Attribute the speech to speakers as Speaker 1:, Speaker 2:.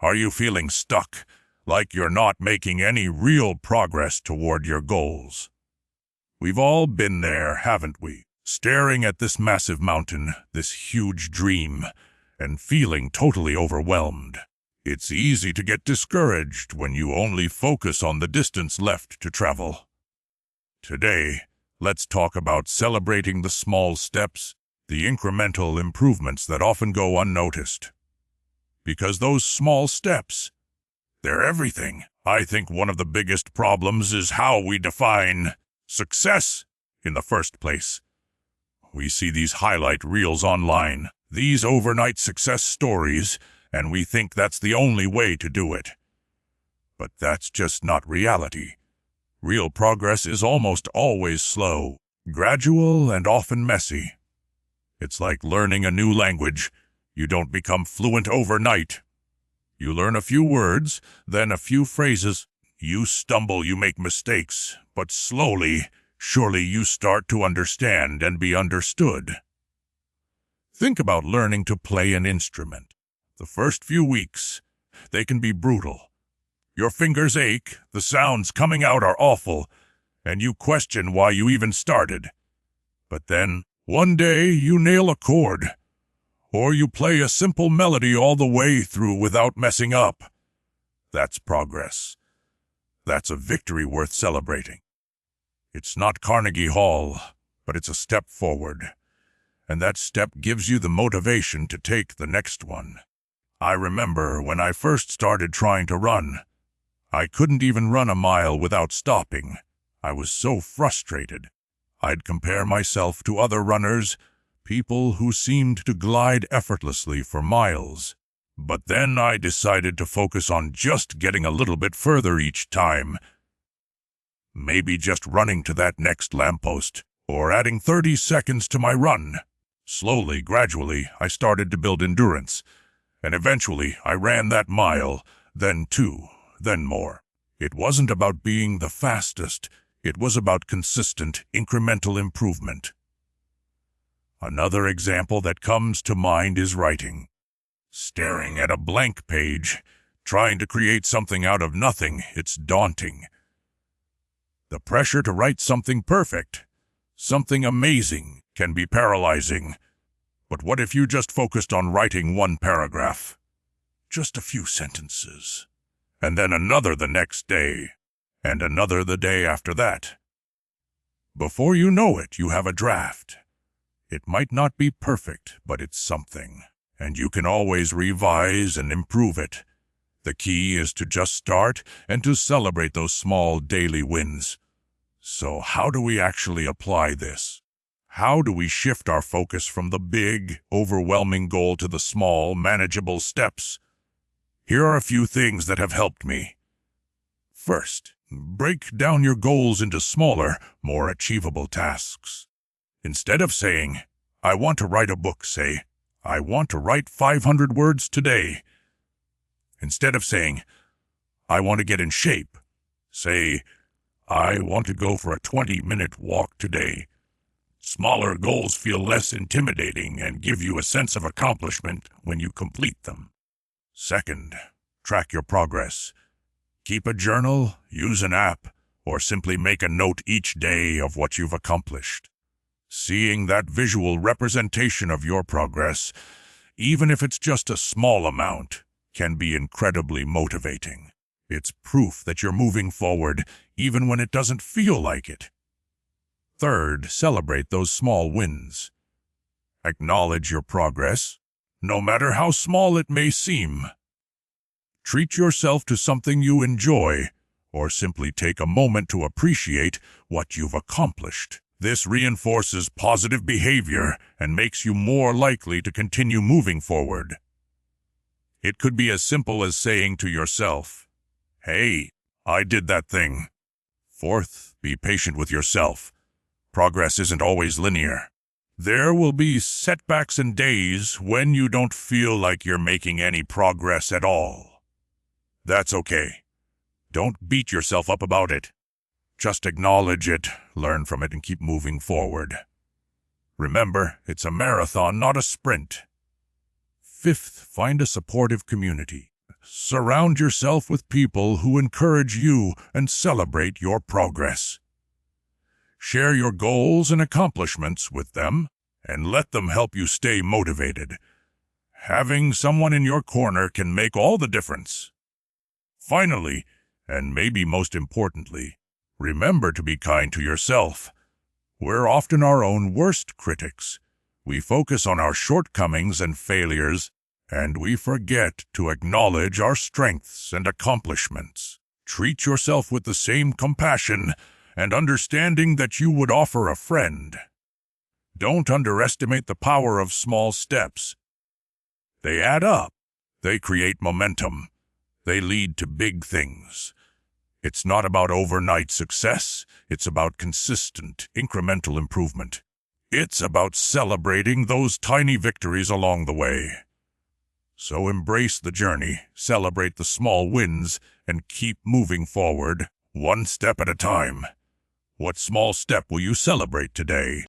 Speaker 1: Are you feeling stuck, like you're not making any real progress toward your goals? We've all been there, haven't we? Staring at this massive mountain, this huge dream, and feeling totally overwhelmed. It's easy to get discouraged when you only focus on the distance left to travel. Today, let's talk about celebrating the small steps, the incremental improvements that often go unnoticed. Because those small steps, they're everything. I think one of the biggest problems is how we define success in the first place. We see these highlight reels online, these overnight success stories, and we think that's the only way to do it. But that's just not reality. Real progress is almost always slow, gradual, and often messy. It's like learning a new language. You don't become fluent overnight. You learn a few words, then a few phrases. You stumble, you make mistakes, but slowly, surely you start to understand and be understood. Think about learning to play an instrument. The first few weeks, they can be brutal. Your fingers ache, the sounds coming out are awful, and you question why you even started. But then, one day, you nail a chord, or you play a simple melody all the way through without messing up. That's progress. That's a victory worth celebrating. It's not Carnegie Hall, but it's a step forward, and that step gives you the motivation to take the next one. I remember when I first started trying to run, I couldn't even run a mile without stopping. I was so frustrated. I'd compare myself to other runners, people who seemed to glide effortlessly for miles. But then I decided to focus on just getting a little bit further each time. Maybe just running to that next lamppost, or adding 30 seconds to my run. Slowly, gradually, I started to build endurance, and eventually I ran that mile, then 2, then more. It wasn't about being the fastest, it was about consistent, incremental improvement. Another example that comes to mind is writing. Staring at a blank page, trying to create something out of nothing, it's daunting. The pressure to write something perfect, something amazing, can be paralyzing. But what if you just focused on writing one paragraph? Just a few sentences. And then another the next day, and another the day after that. Before you know it, you have a draft. It might not be perfect, but it's something, and you can always revise and improve it. The key is to just start and to celebrate those small daily wins. So how do we actually apply this? How do we shift our focus from the big, overwhelming goal to the small, manageable steps? Here are a few things that have helped me. First, break down your goals into smaller, more achievable tasks. Instead of saying, I want to write a book, say, I want to write 500 words today. Instead of saying, I want to get in shape, say, I want to go for a 20-minute walk today. Smaller goals feel less intimidating and give you a sense of accomplishment when you complete them. Second, track your progress. Keep a journal, use an app, or simply make a note each day of what you've accomplished. Seeing that visual representation of your progress, even if it's just a small amount, can be incredibly motivating. It's proof that you're moving forward, even when it doesn't feel like it. Third, celebrate those small wins. Acknowledge your progress, no matter how small it may seem. Treat yourself to something you enjoy, or simply take a moment to appreciate what you've accomplished. This reinforces positive behavior and makes you more likely to continue moving forward. It could be as simple as saying to yourself, Hey, I did that thing. Fourth, be patient with yourself. Progress isn't always linear. There will be setbacks and days when you don't feel like you're making any progress at all. That's okay. Don't beat yourself up about it. Just acknowledge it, learn from it, and keep moving forward. Remember, it's a marathon, not a sprint. Fifth, find a supportive community. Surround yourself with people who encourage you and celebrate your progress. Share your goals and accomplishments with them, and let them help you stay motivated. Having someone in your corner can make all the difference. Finally, and maybe most importantly, remember to be kind to yourself. We're often our own worst critics. We focus on our shortcomings and failures, and we forget to acknowledge our strengths and accomplishments. Treat yourself with the same compassion and understanding that you would offer a friend. Don't underestimate the power of small steps. They add up. They create momentum. They lead to big things. It's not about overnight success. It's about consistent, incremental improvement. It's about celebrating those tiny victories along the way. So embrace the journey, celebrate the small wins, and keep moving forward, one step at a time. What small step will you celebrate today?